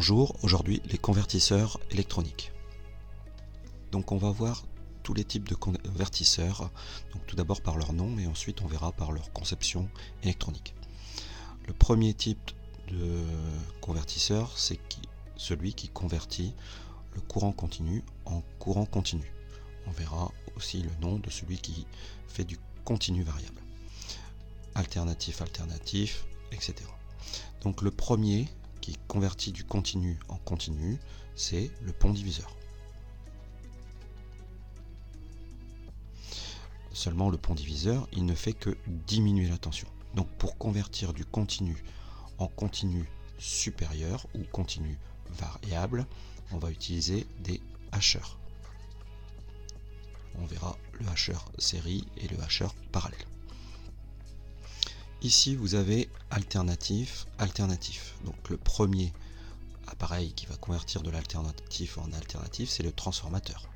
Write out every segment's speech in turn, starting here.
Bonjour, aujourd'hui les convertisseurs électroniques. Donc on va voir tous les types de convertisseurs, donc tout d'abord par leur nom et ensuite on verra par leur conception électronique. Le premier type de convertisseur, c'est celui qui convertit le courant continu en courant continu. On verra aussi le nom de celui qui fait du continu variable. Alternatif, alternatif, etc. Donc le premier qui convertit du continu en continu, c'est le pont diviseur. Seulement le pont diviseur, il ne fait que diminuer la tension. Donc pour convertir du continu en continu supérieur ou continu variable, on va utiliser des hacheurs. On verra le hacheur série et le hacheur parallèle. Ici vous avez alternatif, alternatif. Donc le premier appareil qui va convertir de l'alternatif en alternatif, c'est le transformateur.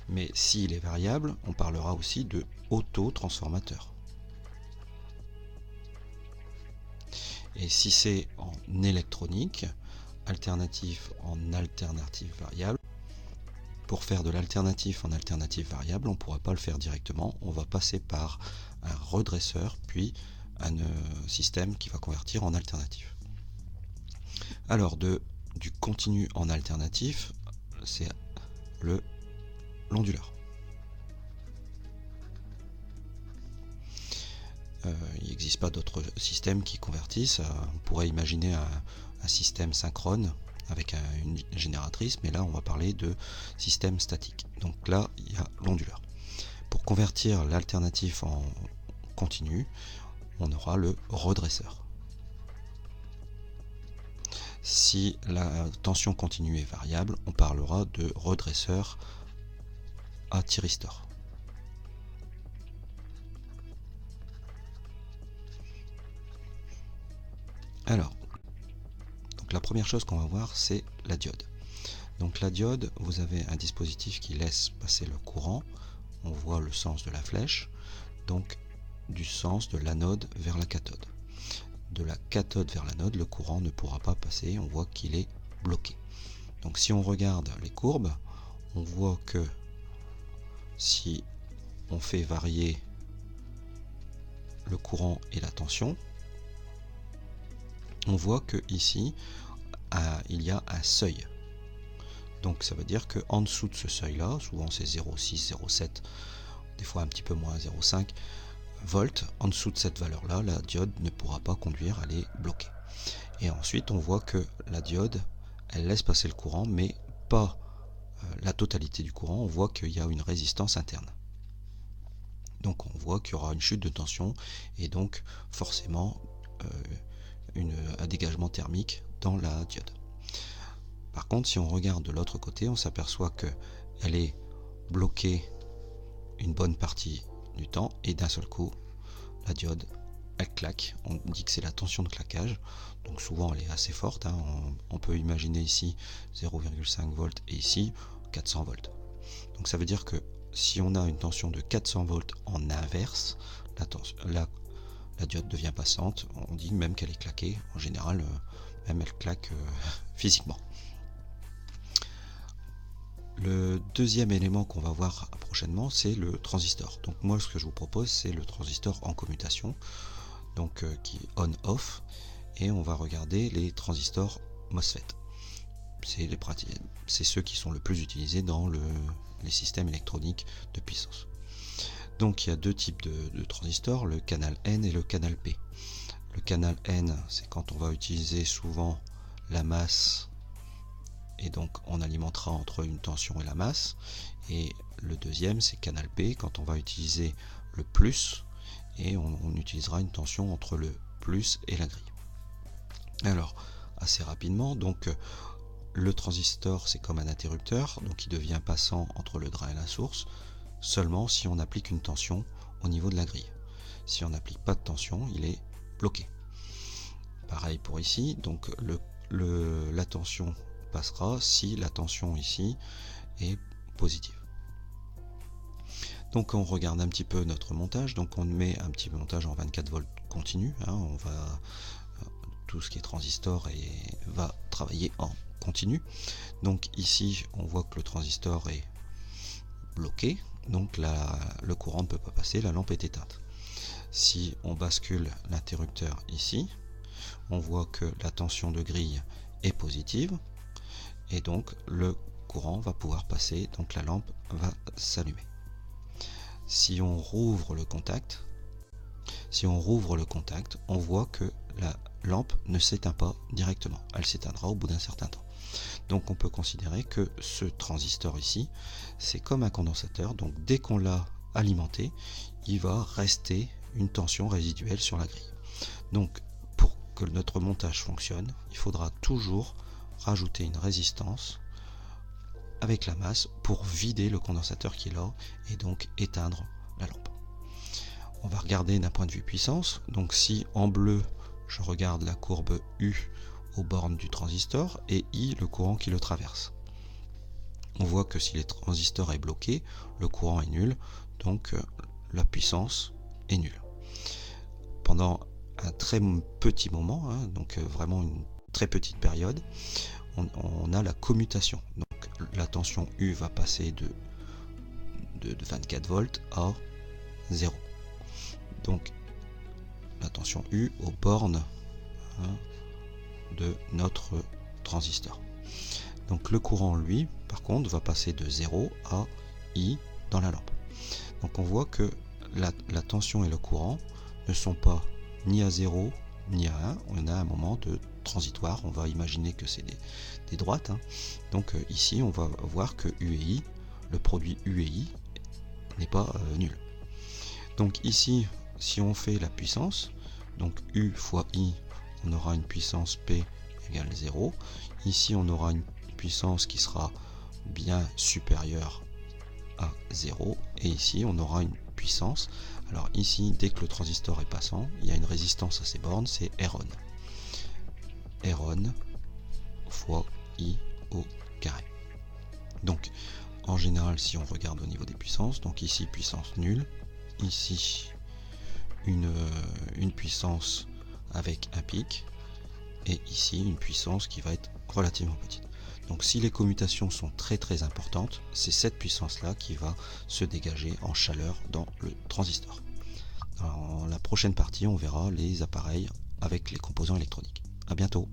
Mais s'il est variable, on parlera aussi de auto-transformateur. Et si c'est en électronique, alternatif en alternative variable, pour faire de l'alternatif en alternative variable, on ne pourra pas le faire directement, on va passer par un redresseur, puis un système qui va convertir en alternatif. Alors, du continu en alternatif, c'est l'onduleur. Il n'existe pas d'autres systèmes qui convertissent. On pourrait imaginer un système synchrone avec une génératrice, mais là on va parler de système statique. Donc là il y a l'onduleur. Pour convertir l'alternatif en continu, on aura le redresseur. Si la tension continue est variable, on parlera de redresseur à thyristor. Alors, donc la première chose qu'on va voir, c'est la diode. Donc la diode, vous avez un dispositif qui laisse passer le courant. On voit le sens de la flèche, donc du sens de l'anode vers la cathode. De la cathode vers l'anode, le courant ne pourra pas passer, on voit qu'il est bloqué. Donc si on regarde les courbes, on voit que si on fait varier le courant et la tension, on voit que ici il y a un seuil. Donc ça veut dire que en dessous de ce seuil là, souvent c'est 0,6, 0,7, des fois un petit peu moins, 0,5 volts, en dessous de cette valeur là, la diode ne pourra pas conduire, elle est bloquée. Et ensuite on voit que la diode, elle laisse passer le courant, mais pas la totalité du courant. On voit qu'il y a une résistance interne. Donc on voit qu'il y aura une chute de tension et donc forcément un dégagement thermique dans la diode. Par contre, si on regarde de l'autre côté, on s'aperçoit qu'elle est bloquée une bonne partie du temps et d'un seul coup, la diode, elle claque. On dit que c'est la tension de claquage, donc souvent elle est assez forte. On peut imaginer ici 0,5 volts et ici 400 volts. Donc ça veut dire que si on a une tension de 400 volts en inverse, la diode devient passante. On dit même qu'elle est claquée. En général, même elle claque physiquement. Le deuxième élément qu'on va voir prochainement, c'est le transistor. Donc moi, ce que je vous propose, c'est le transistor en commutation, donc qui est on-off, et on va regarder les transistors MOSFET. C'est ceux qui sont le plus utilisés dans les systèmes électroniques de puissance. Donc il y a deux types de transistors, le canal N et le canal P. Le canal N, c'est quand on va utiliser souvent la masse, et donc on alimentera entre une tension et la masse. Et le deuxième, c'est canal P, quand on va utiliser le plus, et on utilisera une tension entre le plus et la grille. Alors, assez rapidement, donc le transistor, c'est comme un interrupteur, donc il devient passant entre le drain et la source, seulement si on applique une tension au niveau de la grille. Si on n'applique pas de tension, il est bloqué. Pareil pour ici, donc la tension passera si la tension ici est positive. Donc on regarde un petit peu notre montage, donc on met un petit montage en 24 volts continu, hein, tout ce qui est transistor va travailler en continu. Donc ici on voit que le transistor est bloqué, donc le courant ne peut pas passer, la lampe est éteinte. Si on bascule l'interrupteur ici, on voit que la tension de grille est positive et donc le courant va pouvoir passer, donc la lampe va s'allumer. Si on rouvre le contact, on voit que la lampe ne s'éteint pas directement, elle s'éteindra au bout d'un certain temps. Donc on peut considérer que ce transistor ici, c'est comme un condensateur, donc dès qu'on l'a alimenté, il va rester une tension résiduelle sur la grille. Donc pour que notre montage fonctionne, il faudra toujours rajouter une résistance avec la masse pour vider le condensateur qui est là et donc éteindre la lampe. On va regarder d'un point de vue puissance. Donc si en bleu je regarde la courbe U aux bornes du transistor et I le courant qui le traverse, on voit que si le transistor est bloqué, le courant est nul, donc la puissance est nulle. Pendant un très petit moment, hein, donc vraiment une très petite période, on a la commutation. Donc la tension U va passer de 24 volts à 0. Donc la tension U aux bornes, hein, de notre transistor. Donc le courant, lui, par contre, va passer de 0 à I dans la lampe. Donc on voit que la tension et le courant ne sont pas ni à 0 ni à 1. On a un moment de transitoire. On va imaginer que c'est des droites, hein. Donc ici, on va voir que U et I, le produit U et I, n'est pas nul. Donc ici, si on fait la puissance, donc U fois I, on aura une puissance P égale 0. Ici, on aura une puissance qui sera bien supérieure à 0. Et ici, on aura une puissance. Alors ici, dès que le transistor est passant, il y a une résistance à ces bornes, c'est R1. R1 fois I au carré. Donc, en général, si on regarde au niveau des puissances, donc ici, puissance nulle. Ici, une puissance avec un pic. Et ici, une puissance qui va être relativement petite. Donc si les commutations sont très importantes, c'est cette puissance-là qui va se dégager en chaleur dans le transistor. Dans la prochaine partie, on verra les appareils avec les composants électroniques. À bientôt.